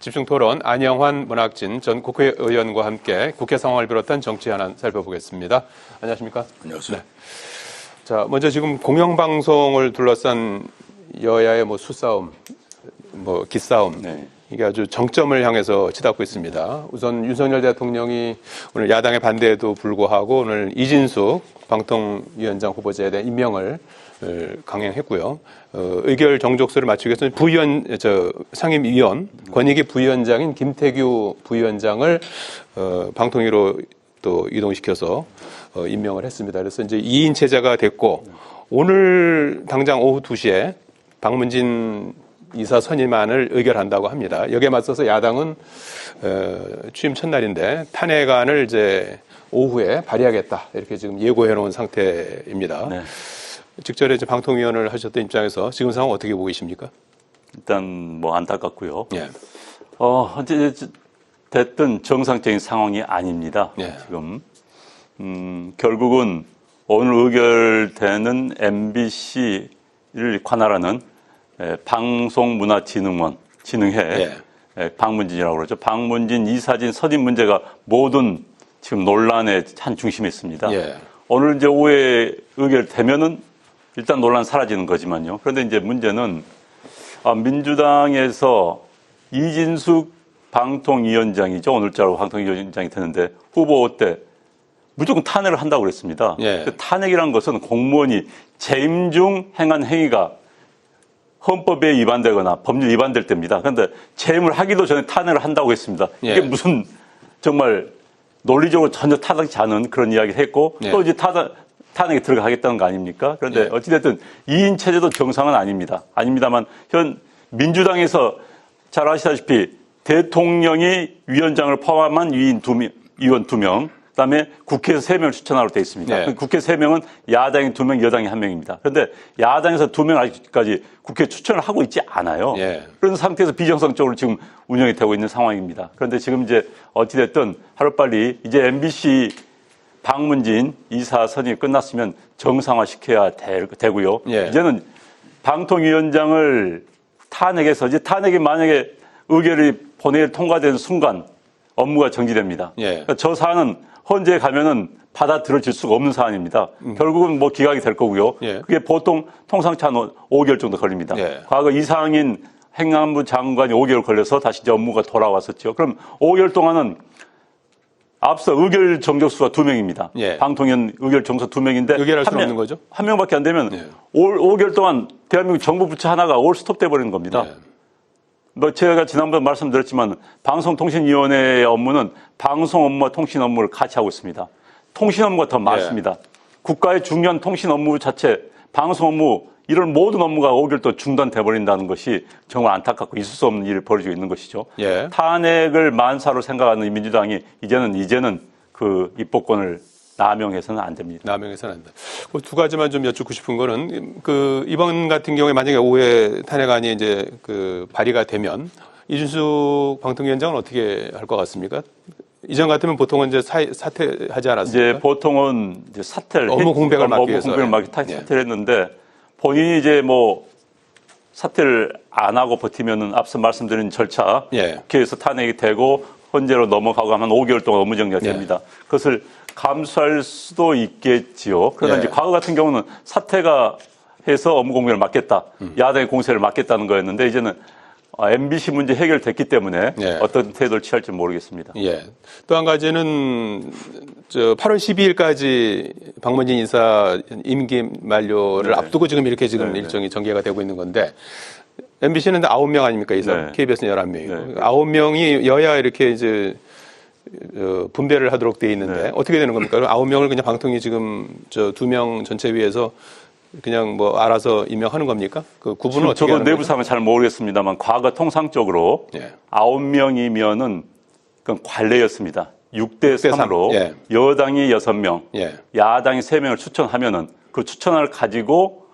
집중토론 안영환 문학진 전 국회의원과 함께 국회 상황을 비롯한 정치 현안 살펴보겠습니다. 안녕하십니까? 안녕하세요. 네. 자, 먼저 지금 공영방송을 둘러싼 여야의 수싸움, 기싸움, 네. 이게 아주 정점을 향해서 치닫고 있습니다. 우선 윤석열 대통령이 오늘 야당의 반대에도 불구하고 오늘 이진숙 방통위원장 후보자에 대한 임명을 강행했고요. 의결 정족수를 맞추기 위해서 상임위원, 권익위 부위원장인 김태규 부위원장을 방통위로 또 이동시켜서 임명을 했습니다. 그래서 이제 2인 체제가 됐고, 오늘 당장 오후 2시에 박문진 이사 선임안을 의결한다고 합니다. 여기에 맞서서 야당은 취임 첫날인데 탄핵안을 이제 오후에 발의하겠다, 이렇게 지금 예고해 놓은 상태입니다. 네. 직전에 이제 방통위원을 하셨던 입장에서 지금 상황 어떻게 보고 계십니까? 일단 안타깝고요. 예. 어쨌든 정상적인 상황이 아닙니다. 예. 지금 결국은 오늘 의결되는 MBC를 관할하는 방송문화진흥회, 박문진이라고 그러죠. 박문진 이사진 선임 문제가 모든 지금 논란의 한 중심에 있습니다. 예. 오늘 이제 오후에 의결되면은 일단 논란 사라지는 거지만요. 그런데 이제 문제는 민주당에서 이진숙 방통위원장이죠. 오늘자로 방통위원장이 되는데 후보 때 무조건 탄핵을 한다고 그랬습니다. 예. 탄핵이라는 것은 공무원이 재임 중 행한 행위가 헌법에 위반되거나 법률 위반될 때입니다. 그런데 재임을 하기도 전에 탄핵을 한다고 했습니다. 이게 무슨 정말 논리적으로 전혀 타당치 않은 그런 이야기를 했고 또 이제 탄핵에 들어가겠다는 거 아닙니까? 그런데 어찌됐든 2인 체제도 정상은 아닙니다. 아닙니다만 현 민주당에서 잘 아시다시피 대통령이 위원장을 포함한 위원 2명, 그다음에 국회에서 3명을 추천하도록 되어 있습니다. 국회 3명은 야당이 2명, 여당이 1명입니다. 그런데 야당에서 2명 아직까지 국회 추천을 하고 있지 않아요. 그런 상태에서 비정상적으로 지금 운영이 되고 있는 상황입니다. 그런데 지금 이제 어찌됐든 하루빨리 이제 MBC 박문진 이사 선임이 끝났으면 정상화시켜야 되고요. 이제는 방통위원장을 탄핵해서 이제 탄핵이 만약에 의결이 본회의를 통과되는 순간 업무가 정지됩니다. 그러니까 저 사안은 헌재에 가면은 받아들여질 수가 없는 사안입니다. 결국은 기각이 될 거고요. 그게 보통 통상치 한 5개월 정도 걸립니다. 과거 이상인 행안부 장관이 5개월 걸려서 다시 이제 업무가 돌아왔었죠. 그럼 5개월 동안은 앞서 의결 정족수가 2명입니다. 방통위원 의결 정수 2명인데 의결할 수 없는 거죠? 한 명밖에 안 되면 5개월 동안 대한민국 정부 부처 하나가 올 스톱돼 버리는 겁니다. 제가 지난번에 말씀드렸지만 방송통신위원회의 업무는 방송 업무와 통신 업무를 같이 하고 있습니다. 통신 업무가 더 많습니다. 국가의 중요한 통신 업무 자체, 방송 업무, 이런 모든 업무가 5개월 또 중단돼 버린다는 것이 정말 안타깝고 있을 수 없는 일을 벌이고 있는 것이죠. 탄핵을 만사로 생각하는 민주당이 이제는 그 입법권을 남용해서는 안 됩니다. 남용해서는 안 된다. 두 가지만 좀 여쭙고 싶은 거는 이번 같은 경우에 만약에 오후에 탄핵안이 이제 발의가 되면 이준숙 방통위원장은 어떻게 할 것 같습니까? 이전 같으면 보통은 이제 사퇴하지 않았습니까? 이제 보통은 이제 사퇴를 업무 공백을 막기 위해서 사퇴를 했는데 본인이 이제 사퇴를 안 하고 버티면은 앞서 말씀드린 절차 국회에서 탄핵이 되고 헌재로 넘어가고 하면 5개월 동안 업무 정지가 됩니다. 그것을 감수할 수도 있겠지요. 그러나 이제 과거 같은 경우는 사퇴가 해서 업무 공백을 막겠다, 야당의 공세를 막겠다는 거였는데 이제는 MBC 문제 해결됐기 때문에 어떤 태도를 취할지 모르겠습니다. 또 한 가지는 8월 12일까지 박문진 이사 임기 만료를 앞두고 지금 이렇게 일정이 전개가 되고 있는 건데 MBC는 9명 아닙니까 이사? KBS는 11명이고 9명이 여야 이렇게 이제 분배를 하도록 돼 있는데 어떻게 되는 겁니까? 9명을 그냥 방통위 지금 2명 전체위에서 그냥 알아서 임명하는 겁니까? 그 구분은 어떻게 하는 거죠? 저도 내부 상황은 잘 모르겠습니다만 과거 통상적으로 9명이면은 그건 관례였습니다. 6대 3으로 여당이 6명, 야당이 3명을 추천하면은 그 추천을 가지고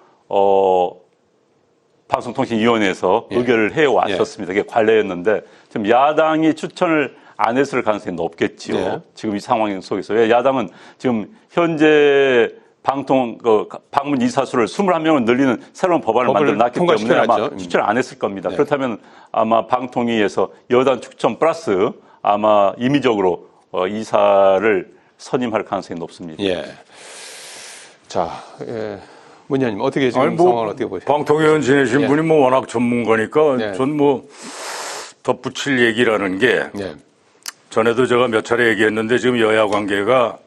방송통신위원회에서 의결을 해 왔었습니다. 그게 관례였는데 지금 야당이 추천을 안 했을 가능성이 높겠지요. 지금 이 상황 속에서. 야당은 지금 현재 방문 이사 수를 21명을 늘리는 새로운 법안을 만들어 놨기 때문에 아마 추천을 안 했을 겁니다. 네. 그렇다면 아마 방통위에서 여당 추천 플러스 아마 임의적으로 이사를 선임할 가능성이 높습니다. 예. 자, 문 의원님 어떻게 지금 상황을 어떻게 보세요? 방통위원 지내신 예. 분이 뭐 워낙 전문가니까 네. 전 뭐 덧붙일 얘기라는 게 예. 전에도 제가 몇 차례 얘기했는데 지금 여야 관계가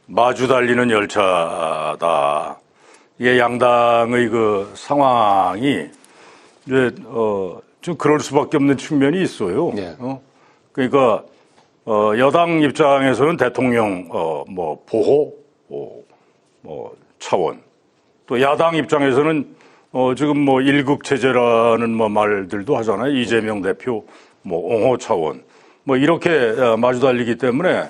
마주 달리는 열차다. 이게 양당의 그 상황이 이제 좀 그럴 수밖에 없는 측면이 있어요. 예. 그러니까 여당 입장에서는 대통령 뭐 보호 뭐 차원, 또 야당 입장에서는 지금 뭐 일극 체제라는 뭐 말들도 하잖아요. 이재명 대표 뭐 옹호 차원 뭐 이렇게 마주 달리기 때문에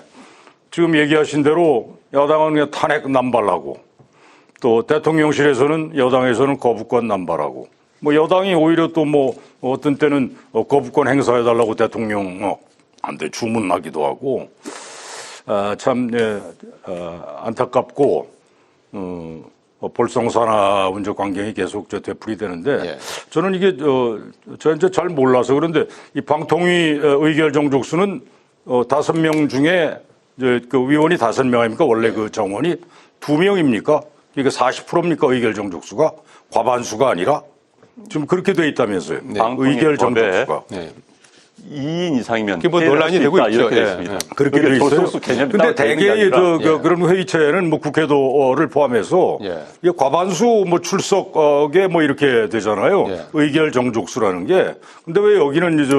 지금 얘기하신 대로 야당은 그냥 탄핵 남발하고 또 대통령실에서는 여당에서는 거부권 남발하고 뭐 여당이 오히려 또 뭐 어떤 때는 거부권 행사해달라고 대통령한테 주문하기도 하고 참 안타깝고 볼썽사나 운전 광경이 계속 되풀이 되는데 예. 저는 이게 저 이제 잘 몰라서 그런데 이 방통위 의결 정족수는 5명 중에 그 위원이 5명 아닙니까? 원래 그 정원이 2명입니까? 이게 40%입니까? 의결 정족수가 과반수가 아니라 지금 그렇게 돼 있다면서요. 의결 정족수가. 네. 2인 이상이면 뭐 논란이 되고 있죠. 이렇게 예. 있습니다. 그렇게 돼 있어요. 근데 대개의 그런 회의체는 뭐 국회도를 포함해서 예. 이게 과반수 뭐 출석에 뭐 이렇게 되잖아요. 예. 의결 정족수라는 게. 근데 왜 여기는 이제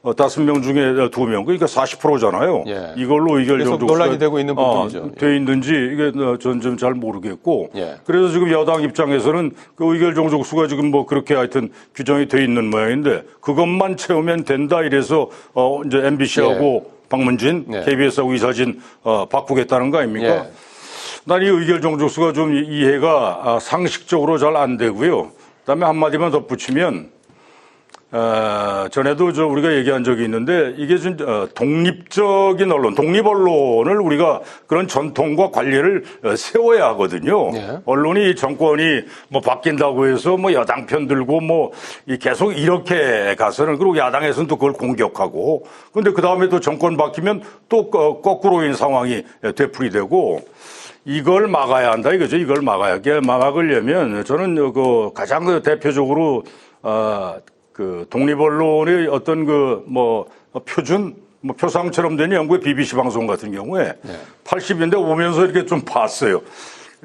5명 중에 2명, 그러니까 40%잖아요. 예. 이걸로 의결 계속 정족수가 논란이 되고 있는 부분이죠. 돼 있는지 이게 전 좀 잘 모르겠고. 예. 그래서 지금 여당 입장에서는 그 의결 정족수가 지금 뭐 그렇게 하여튼 규정이 돼 있는 모양인데 그것만 채우면 된다 이래서 이제 MBC하고 박문진, 예. KBS하고 이사진 바꾸겠다는 거 아닙니까? 예. 난 이 의결 정족수가 좀 이해가 상식적으로 잘 안 되고요. 그다음에 한마디만 덧붙이면 전에도 우리가 얘기한 적이 있는데 이게 좀 독립적인 언론, 독립 언론을 우리가 그런 전통과 관리를 세워야 하거든요. 네. 언론이 정권이 뭐 바뀐다고 해서 뭐 여당 편 들고 뭐 계속 이렇게 가서는 그리고 야당에서는 또 그걸 공격하고 근데 그 다음에 또 정권 바뀌면 또 거꾸로인 상황이 되풀이되고 이걸 막아야 한다 이거죠. 이걸 막으려면 저는 그 가장 대표적으로 그 독립언론의 어떤 그 뭐 표준 뭐 표상처럼 된 영국의 BBC 방송 같은 경우에 80년대 오면서 이렇게 좀 봤어요.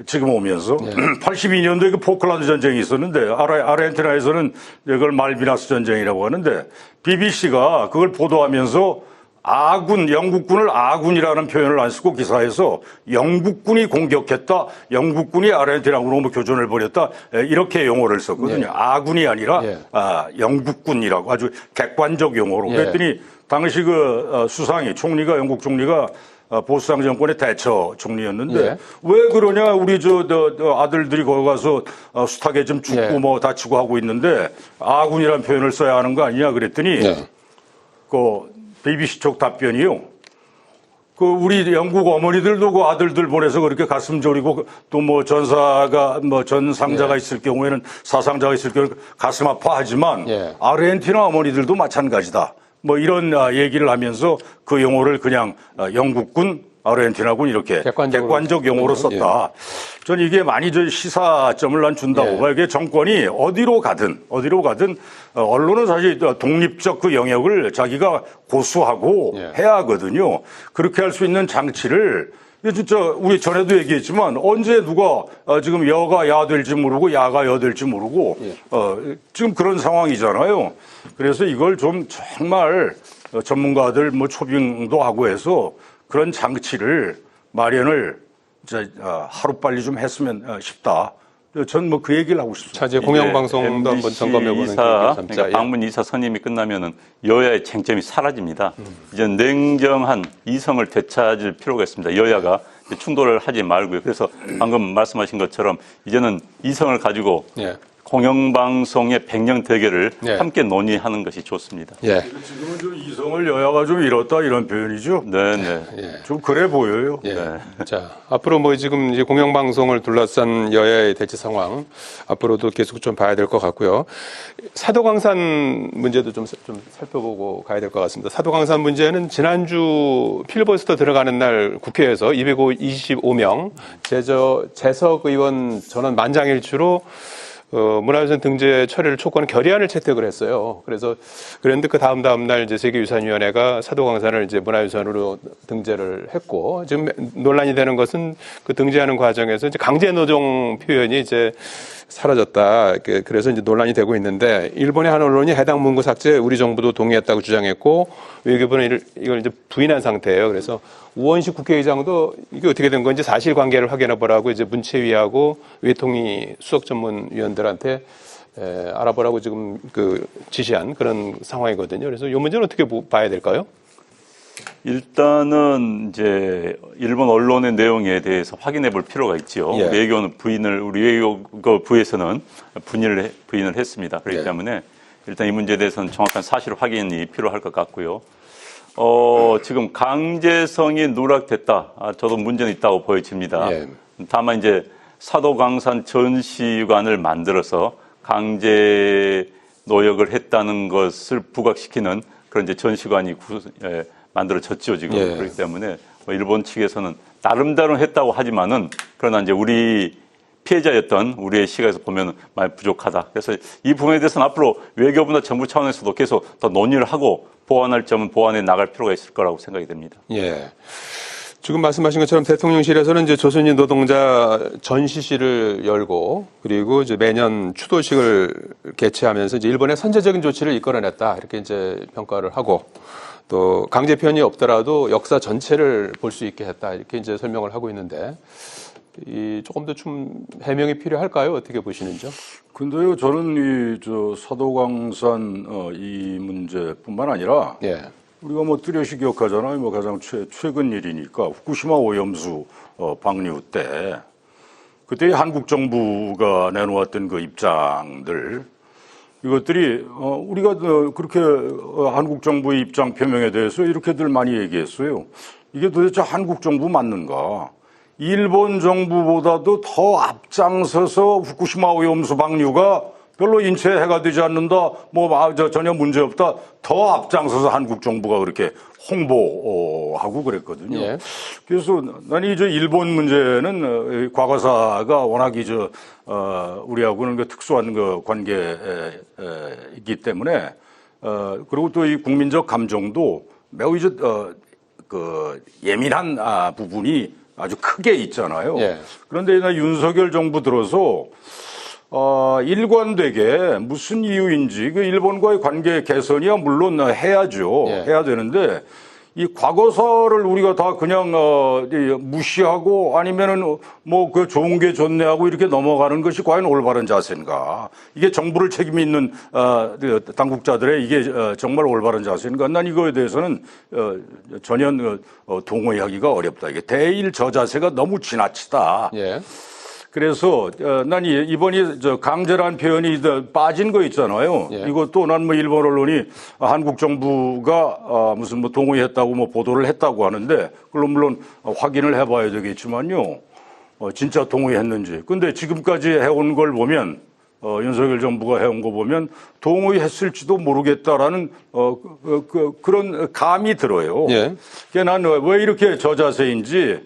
지금 오면서 82년도에 그 포클란드 전쟁이 있었는데 아르헨티나에서는 이걸 말비나스 전쟁이라고 하는데 BBC가 그걸 보도하면서 영국군을 아군이라는 표현을 안 쓰고 기사에서 영국군이 공격했다, 영국군이 아르헨티나군으로 뭐 교전을 벌였다 이렇게 용어를 썼거든요. 아군이 아니라 영국군이라고 아주 객관적 용어로. 그랬더니 당시 그 총리가 영국 총리가 보수당 정권의 대처 총리였는데 왜 그러냐 우리 아들들이 거기 가서 숱하게 좀 죽고 뭐 다치고 하고 있는데 아군이라는 표현을 써야 하는 거 아니냐 그랬더니 그 BBC 쪽 답변이요. 그 우리 영국 어머니들도 그 아들들 보내서 그렇게 가슴 졸이고 또 뭐 전상자가 있을 경우에는 사상자가 있을 경우에는 가슴 아파하지만 아르헨티나 어머니들도 마찬가지다. 뭐 이런 얘기를 하면서 그 용어를 그냥 영국군, 아르헨티나군 이렇게 객관적 용어로 썼다. 저는 이게 많이 시사점을 난 준다고 봐요. 이게 정권이 어디로 가든 언론은 사실 독립적 그 영역을 자기가 고수하고 해야 하거든요. 그렇게 할 수 있는 장치를 진짜 우리 전에도 얘기했지만 언제 누가 지금 여가 야 될지 모르고 야가 여 될지 모르고 지금 그런 상황이잖아요. 그래서 이걸 좀 정말 전문가들 뭐 초빙도 하고 해서 그런 장치를 마련을 하루빨리 좀 했으면 싶다. 전 뭐 그 얘기를 하고 싶습니다. 차제 공영방송도 한번 점검해보는 그러니까 방문 이사 선임이 끝나면은 여야의 쟁점이 사라집니다. 이제 냉정한 이성을 되찾을 필요가 있습니다. 여야가 충돌을 하지 말고요. 그래서 방금 말씀하신 것처럼 이제는 이성을 가지고 공영방송의 백년 대결을 예. 함께 논의하는 것이 좋습니다. 예. 지금은 좀 이성을 여야가 좀 잃었다 이런 표현이죠. 네네. 좀 그래 보여요. 예. 네. 자, 앞으로 뭐 지금 이제 공영방송을 둘러싼 여야의 대치 상황, 앞으로도 계속 좀 봐야 될 것 같고요. 사도광산 문제도 좀 살펴보고 가야 될 것 같습니다. 사도광산 문제는 지난주 필리버스터 들어가는 날 국회에서 225명 재석 의원 전원 만장일치로 문화유산 등재 처리를 촉구하는 결의안을 채택을 했어요. 그랬는데 그 다음 날 이제 세계유산위원회가 사도광산을 이제 문화유산으로 등재를 했고, 지금 논란이 되는 것은 그 등재하는 과정에서 이제 강제노동 표현이 이제 사라졌다. 그래서 이제 논란이 되고 있는데, 일본의 한 언론이 해당 문구 삭제에 우리 정부도 동의했다고 주장했고, 외교부는 이걸 이제 부인한 상태예요. 그래서 우원식 국회의장도 이게 어떻게 된 건지 사실관계를 확인해 보라고 이제 문체위하고 외통위 수석 전문위원들한테 알아보라고 지금 지시한 그런 상황이거든요. 그래서 이 문제는 어떻게 봐야 될까요? 일단은 이제 일본 언론의 내용에 대해서 확인해 볼 필요가 있죠. 예. 우리 외교부에서는 부인을 했습니다. 그렇기 예. 때문에 일단 이 문제에 대해서는 정확한 사실 확인이 필요할 것 같고요. 지금 강제성이 누락됐다. 저도 문제는 있다고 보여집니다. 예. 다만 이제 사도광산 전시관을 만들어서 강제 노역을 했다는 것을 부각시키는 그런 이제 전시관이 만들어졌죠, 지금. 예. 그렇기 때문에 일본 측에서는 나름대로 했다고 하지만은 그러나 이제 우리 피해자였던 우리의 시각에서 보면 많이 부족하다. 그래서 이 부분에 대해서는 앞으로 외교부나 정부 차원에서도 계속 더 논의를 하고 보완할 점은 보완해 나갈 필요가 있을 거라고 생각이 됩니다. 예. 지금 말씀하신 것처럼 대통령실에서는 이제 조선인 노동자 전시실을 열고, 그리고 이제 매년 추도식을 개최하면서 이제 일본의 선제적인 조치를 이끌어냈다, 이렇게 이제 평가를 하고, 또 강제 표현이 없더라도 역사 전체를 볼 수 있게 했다, 이렇게 이제 설명을 하고 있는데, 조금 더 좀 해명이 필요할까요? 어떻게 보시는지요? 근데요, 저는 사도광산 이 문제뿐만 아니라 예. 우리가 뭐 뚜렷이 기억하잖아요. 뭐 가장 최근 일이니까 후쿠시마 오염수 방류 때 그때 한국 정부가 내놓았던 그 입장들, 이것들이 우리가 그렇게 한국 정부의 입장 표명에 대해서 이렇게들 많이 얘기했어요. 이게 도대체 한국 정부 맞는가? 일본 정부보다도 더 앞장서서 후쿠시마 오염수 방류가 별로 인체에 해가 되지 않는다, 전혀 문제 없다, 더 앞장서서 한국 정부가 그렇게 홍보하고 그랬거든요. 예. 그래서 난 이 일본 문제는 과거사가 워낙 우리하고는 그 특수한 그 관계이기 때문에 그리고 또 이 국민적 감정도 매우 예민한 부분이 아주 크게 있잖아요. 예. 그런데 윤석열 정부 들어서 일관되게 무슨 이유인지 그 일본과의 관계 개선이야 물론 해야죠. 예. 해야 되는데 이 과거사를 우리가 다 그냥 무시하고 아니면은 그 좋은 게 좋네 하고 이렇게 넘어가는 것이 과연 올바른 자세인가? 이게 정부를 책임 있는 당국자들의 이게 정말 올바른 자세인가? 난 이거에 대해서는 전혀 동의하기가 어렵다. 이게 대일 저 자세가 너무 지나치다. 예. 그래서 난 이번이 강제란 표현이 빠진 거 있잖아요. 예. 이것도 난 일본 언론이 한국 정부가 무슨 동의했다고 보도를 했다고 하는데, 물론 확인을 해봐야 되겠지만요. 진짜 동의했는지. 근데 지금까지 해온 걸 보면 윤석열 정부가 해온 거 보면 동의했을지도 모르겠다라는 그런 감이 들어요. 예. 난 왜 이렇게 저 자세인지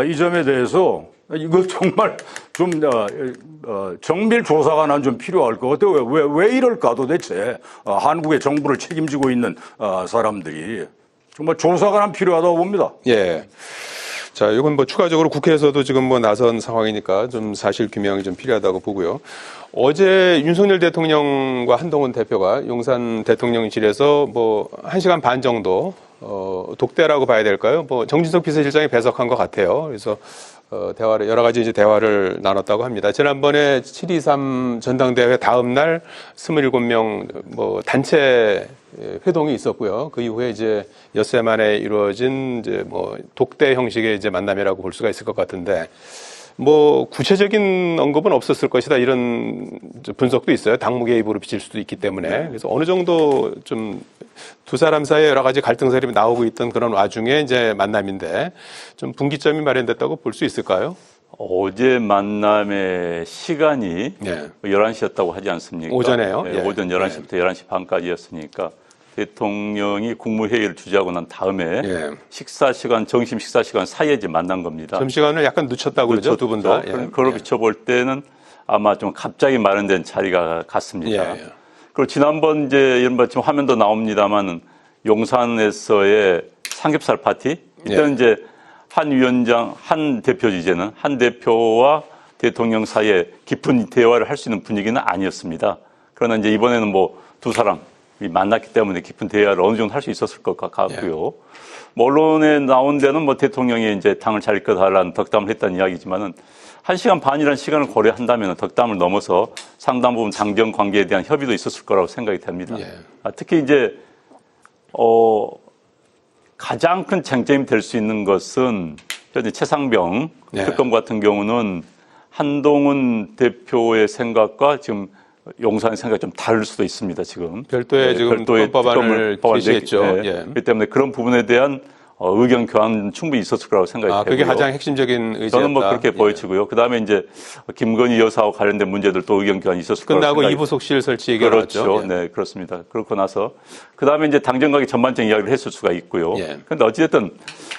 이 점에 대해서 이거 정말 좀 정밀 조사가 난 좀 필요할 것 같아요. 왜 이럴까 도대체 한국의 정부를 책임지고 있는 사람들이 정말 조사가 난 필요하다고 봅니다. 예. 자, 이건 추가적으로 국회에서도 지금 나선 상황이니까 좀 사실 규명이 좀 필요하다고 보고요. 어제 윤석열 대통령과 한동훈 대표가 용산 대통령실에서 1시간 반 정도 독대라고 봐야 될까요? 정진석 비서실장이 배석한 것 같아요. 그래서 여러 가지 이제 대화를 나눴다고 합니다. 지난번에 7.23 전당대회 다음 날 27명 단체 회동이 있었고요. 그 이후에 이제 엿새 만에 이루어진 독대 형식의 이제 만남이라고 볼 수가 있을 것 같은데, 뭐 구체적인 언급은 없었을 것이다 이런 분석도 있어요. 당무 개입으로 비칠 수도 있기 때문에. 그래서 어느 정도 좀 두 사람 사이에 여러 가지 갈등설이 나오고 있던 그런 와중에 이제 만남인데 좀 분기점이 마련됐다고 볼 수 있을까요? 어제 만남의 시간이 예. 11시였다고 하지 않습니까? 오전에요? 네, 예. 오전 11시부터 11시 반까지였으니까 대통령이 국무회의를 주재하고 난 다음에 예. 식사 시간, 점심 식사 시간 사이에 이제 만난 겁니다. 점시간을 약간 늦췄다고 그러죠, 두 분 다. 예. 그걸 비춰볼 때는 아마 좀 갑자기 마련된 자리가 같습니다. 예. 그리고 지난번 이제 이른바 지금 화면도 나옵니다만은 용산에서의 삼겹살 파티 이때는 예. 이제 한 위원장, 한 대표죠 이제는 한 대표와 대통령 사이에 깊은 대화를 할 수 있는 분위기는 아니었습니다. 그러나 이제 이번에는 뭐 두 사람이 만났기 때문에 깊은 대화를 어느 정도 할 수 있었을 것 같고요. 뭐 언론에 나온 데는 뭐 대통령이 이제 당을 차릴 거다라는 덕담을 했다는 이야기지만은 1시간 반이라는 시간을 고려한다면 덕담을 넘어서 상당 부분 당정 관계에 대한 협의도 있었을 거라고 생각이 됩니다. 예. 특히 이제 가장 큰 쟁점이 될 수 있는 것은 현재 최상병 예. 특검 같은 경우는 한동훈 대표의 생각과 지금 용산의 생각이 좀 다를 수도 있습니다. 지금 별도의 지금 특검법안을 제시했죠. 예. 그렇기 때문에 그런 부분에 대한 의견 교환은 충분히 있었을 거라고 생각이 되고요. 그게 가장 핵심적인 의제였다. 저는 뭐 그렇게 보여지고요. 그다음에 이제 김건희 여사와 관련된 문제들도 의견 교환이 있었을 거라고 끝나고 생각이 이부속실 설치 얘기가 그렇죠. 나왔죠. 예. 네, 그렇습니다. 그렇고 나서 그다음에 이제 당정관계 전반적인 이야기를 했을 수가 있고요. 예. 그런데 어찌됐든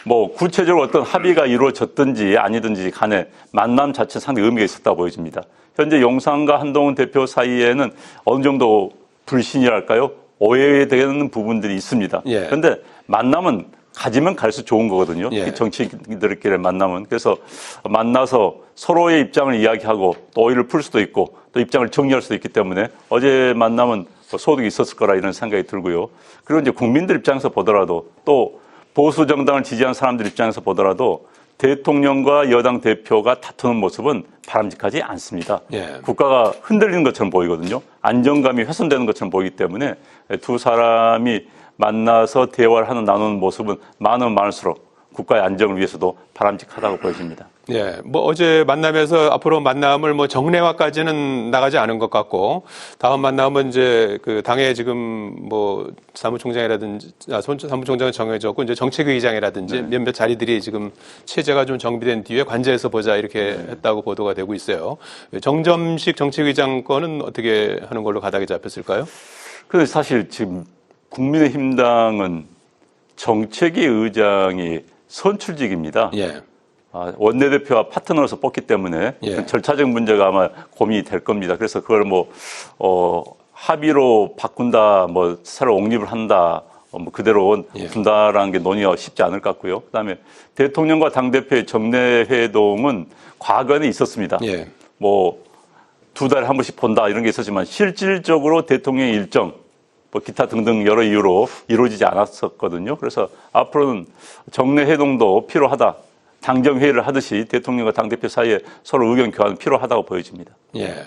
뭐 구체적으로 어떤 합의가 이루어졌든지 아니든지 간에 만남 자체 상당히 의미가 있었다고 보여집니다. 현재 용산과 한동훈 대표 사이에는 어느 정도 불신이랄까요? 오해되는 부분들이 있습니다. 예. 그런데 만남은 가지면 갈수록 좋은 거거든요. 예. 정치인들끼리 만나면. 그래서 만나서 서로의 입장을 이야기하고 또 오해를 풀 수도 있고 또 입장을 정리할 수도 있기 때문에 어제 만남은 소득이 있었을 거라 이런 생각이 들고요. 그리고 이제 국민들 입장에서 보더라도 또 보수 정당을 지지한 사람들 입장에서 보더라도 대통령과 여당 대표가 다투는 모습은 바람직하지 않습니다. 예. 국가가 흔들리는 것처럼 보이거든요. 안정감이 훼손되는 것처럼 보이기 때문에 두 사람이 만나서 대화를 하는 나누는 모습은 많으면 많을수록 국가의 안정을 위해서도 바람직하다고 보여집니다. 예, 뭐 어제 만남에서 앞으로 만남을 뭐 정례화까지는 나가지 않은 것 같고 다음 만남은 이제 그 당의 지금 뭐 사무총장이라든지 사무총장은 정해졌고 이제 정책위의장이라든지 몇몇 자리들이 지금 체제가 좀 정비된 뒤에 관저에서 보자 이렇게 했다고 보도가 되고 있어요. 정점식 정책위의장 건은 어떻게 하는 걸로 가닥이 잡혔을까요? 그런데 사실 지금 국민의힘당은 정책위 의장이 선출직입니다. 예. 원내대표와 파트너로서 뽑기 때문에 예. 절차적 문제가 아마 고민이 될 겁니다. 그래서 그걸 뭐 합의로 바꾼다, 뭐 새로 옹립을 한다, 뭐 그대로 둔다라는 게 논의가 쉽지 않을 것 같고요. 그다음에 대통령과 당 대표의 정례 회동은 과거에는 있었습니다. 예. 뭐 두 달에 한 번씩 본다 이런 게 있었지만 실질적으로 대통령의 일정 뭐 기타 등등 여러 이유로 이루어지지 않았었거든요. 그래서 앞으로는 정례 회동도 필요하다. 당정 회의를 하듯이 대통령과 당대표 사이에 서로 의견 교환 필요하다고 보여집니다. 예.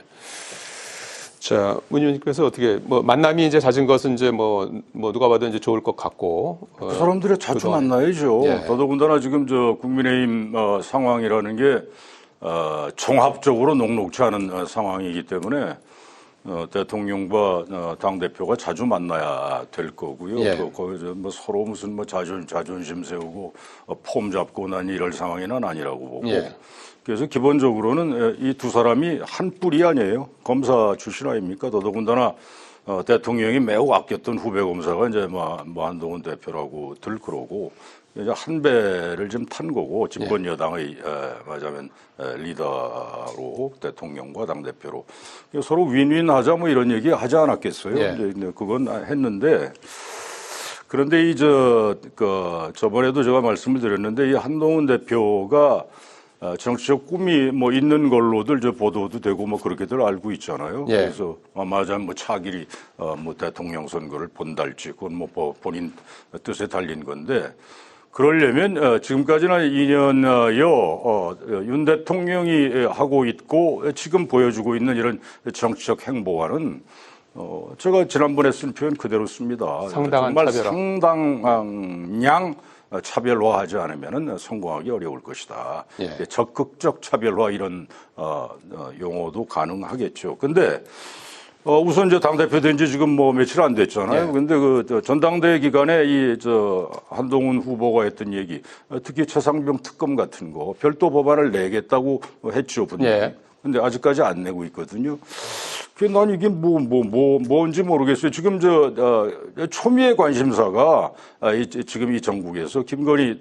자, 문 의원님께서 어떻게 뭐 만남이 이제 잦은 것은 이제 뭐 누가 봐도 이제 좋을 것 같고 그 사람들이 자주 그동안. 만나야죠. 예. 더더군다나 지금 저 국민의힘 상황이라는 게 종합적으로 녹록지 않은 상황이기 때문에 대통령과 당 대표가 자주 만나야 될 거고요. 예. 거기서 뭐 서로 무슨 뭐 자존심 세우고 폼 잡고 난 이럴 상황에는 아니라고 보고. 예. 그래서 기본적으로는 이 두 사람이 한 뿔이 아니에요. 검사 출신 아닙니까? 더더군다나 대통령이 매우 아꼈던 후배 검사가 이제 뭐 한동훈 대표라고 들 그러고 이제 한 배를 좀 탄 거고 집권 여당의 말하자면 리더로 대통령과 당 대표로 서로 윈윈하자 뭐 이런 얘기 하지 않았겠어요. 예. 이제 그건 했는데 그런데 저번에도 제가 말씀을 드렸는데 이 한동훈 대표가 정치적 꿈이 뭐 있는 걸로들 저 보도도 되고 뭐 그렇게들 알고 있잖아요. 예. 그래서 맞아 뭐 차길이 뭐 대통령 선거를 본달지 그건 뭐 본인 뜻에 달린 건데 그러려면 지금까지는 2년여 윤 대통령이 하고 있고 지금 보여주고 있는 이런 정치적 행보와는 제가 지난번에 쓴 표현 그대로 씁니다. 상당한 정말 차별화. 상당량 차별화하지 않으면 성공하기 어려울 것이다. 예. 적극적 차별화 이런 용어도 가능하겠죠. 근데 우선 이제 당대표 된 지 지금 뭐 며칠 안 됐잖아요. 예. 근데 그 전당대회 기간에 한동훈 후보가 했던 얘기, 특히 최상병 특검 같은 거 별도 법안을 내겠다고 했죠, 분명히. 예. 근데 아직까지 안 내고 있거든요. 난 이게 뭔지 모르겠어요. 지금 초미의 관심사가 지금 이 정국에서 김건희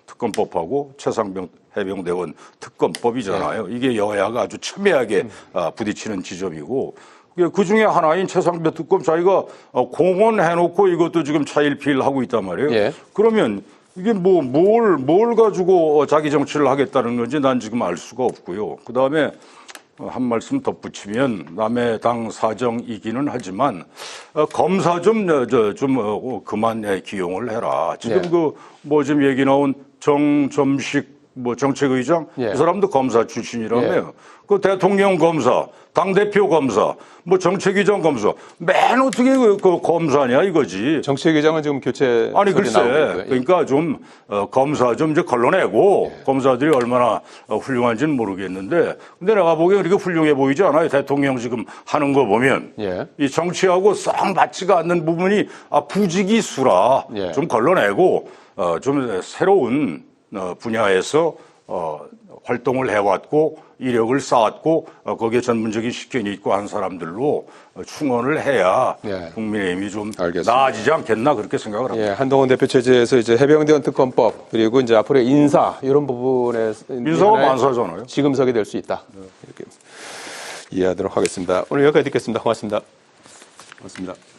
특검법하고 최상병 해병대원 특검법이잖아요. 이게 여야가 아주 첨예하게 부딪히는 지점이고 그 중에 하나인 최상병 특검 자기가 공언해놓고 이것도 지금 차일피일하고 있단 말이에요. 예. 그러면 이게 뭘 가지고 자기 정치를 하겠다는 건지 난 지금 알 수가 없고요. 그 다음에 한 말씀 덧붙이면 남의 당 사정이기는 하지만 검사 좀 그만 기용을 해라. 지금 예. 지금 얘기 나온 정점식 정책의장 예. 그 사람도 검사 출신이라며요. 그 대통령 검사, 당대표 검사, 정책위장 검사 맨 어떻게 그 검사냐 이거지. 정책위장은 지금 교체 아니 소리 나오고 글쎄 있고요. 그러니까 좀 검사 좀 이제 걸러내고 검사들이 얼마나 훌륭한지는 모르겠는데 근데 내가 보기엔 그렇게 훌륭해 보이지 않아요. 대통령 지금 하는 거 보면 예. 이 정치하고 썩 맞지가 않는 부분이 부지기수라 예. 좀 걸러내고 좀 새로운 분야에서 활동을 해왔고 이력을 쌓았고 거기에 전문적인 식견이 있고 한 사람들로 충원을 해야 예. 국민의힘이 좀 알겠습니다. 나아지지 않겠나 그렇게 생각을 합니다. 예, 한동훈 대표 체제에서 이제 해병대원 특검법 그리고 이제 앞으로의 인사 이런 부분에 인사가 하나의 만사잖아요. 지금석이 될 수 있다. 이렇게 이해하도록 하겠습니다. 오늘 여기까지 듣겠습니다. 고맙습니다. 고맙습니다.